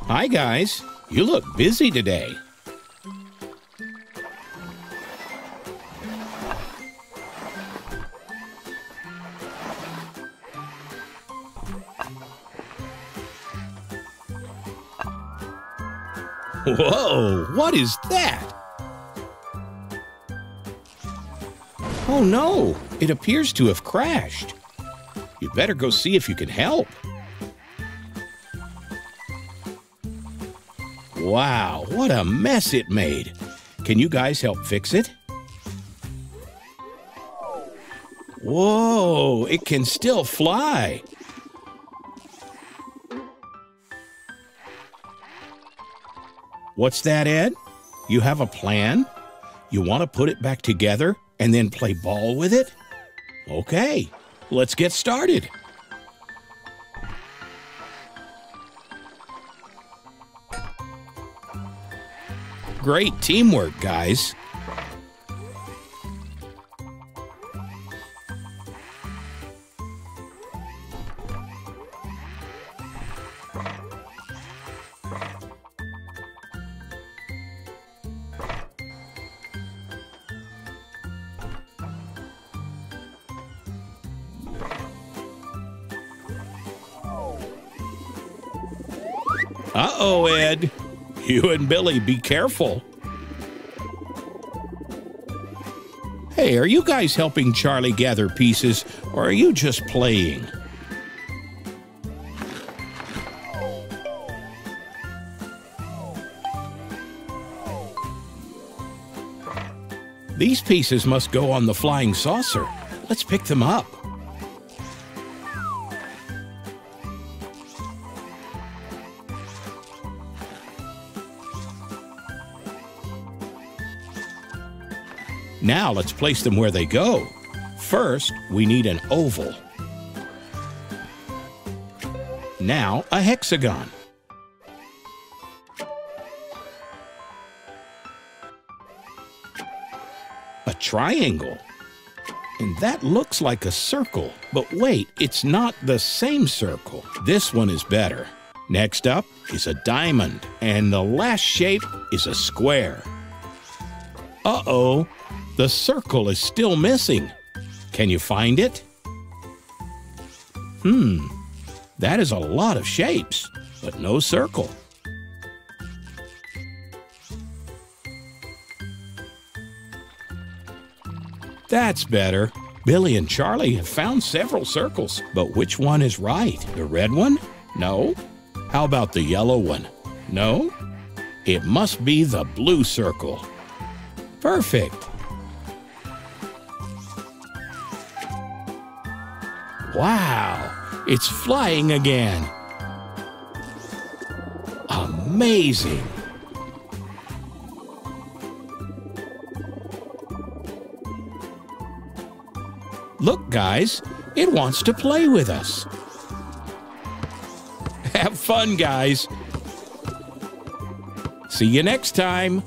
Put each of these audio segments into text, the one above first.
Hi, guys. You look busy today. Whoa, what is that? Oh no, it appears to have crashed. You better go see if you can help. Wow, what a mess it made. Can you guys help fix it? Whoa, it can still fly. What's that, Ed? You have a plan? You want to put it back together and then play ball with it? Okay, let's get started. Great teamwork, guys. Uh-oh, Ed. You and Billy, be careful. Hey, are you guys helping Charlie gather pieces, or are you just playing? These pieces must go on the flying saucer. Let's pick them up. Now let's place them where they go. First, we need an oval. Now a hexagon. A triangle. And that looks like a circle. But wait, it's not the same circle. This one is better. Next up is a diamond. And the last shape is a square. Uh-oh. The circle is still missing. Can you find it? That is a lot of shapes, but no circle. That's better. Billy and Charlie have found several circles, but which one is right? The red one? No. How about the yellow one? No. It must be the blue circle. Perfect. Wow, it's flying again. Amazing. Look, guys, it wants to play with us. Have fun, guys. See you next time.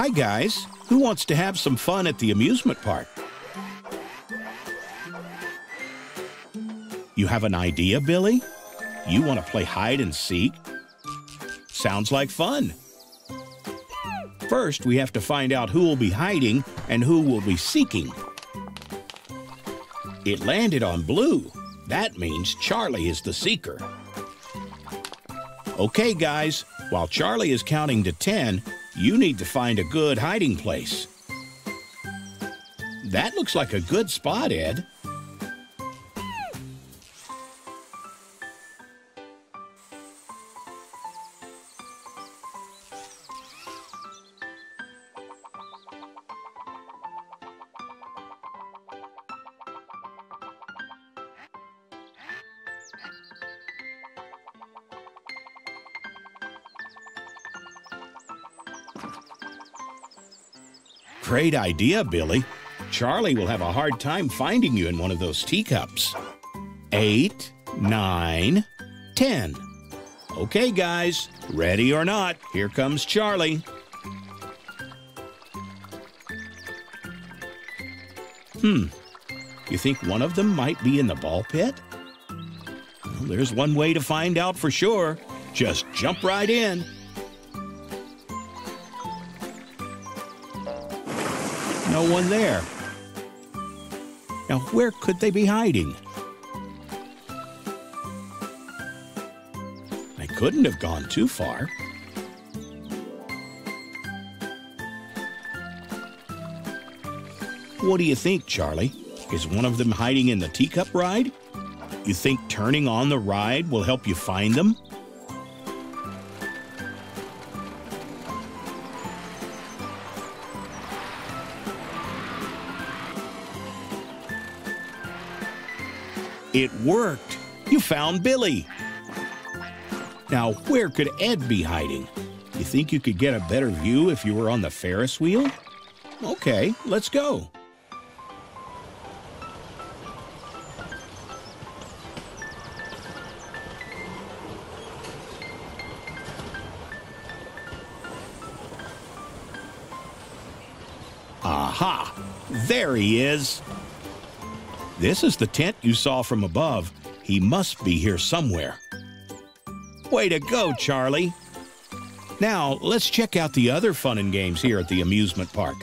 Hi, guys. Who wants to have some fun at the amusement park? You have an idea, Billy? You want to play hide and seek? Sounds like fun. First, we have to find out who will be hiding and who will be seeking. It landed on blue. That means Charlie is the seeker. Okay, guys, while Charlie is counting to 10, you need to find a good hiding place. That looks like a good spot, Ed. Great idea, Billy. Charlie will have a hard time finding you in one of those teacups. 8, 9, 10. Okay, guys, ready or not, here comes Charlie. You think one of them might be in the ball pit? Well, there's one way to find out for sure. Just jump right in. No one there. Now, where could they be hiding? They couldn't have gone too far. What do you think, Charlie? Is one of them hiding in the teacup ride? You think turning on the ride will help you find them? It worked! You found Billy! Now, where could Ed be hiding? You think you could get a better view if you were on the Ferris wheel? Okay, let's go. Aha! There he is! This is the tent you saw from above. He must be here somewhere. Way to go, Charlie! Now, let's check out the other fun and games here at the amusement park.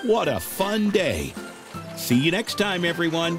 What a fun day! See you next time, everyone!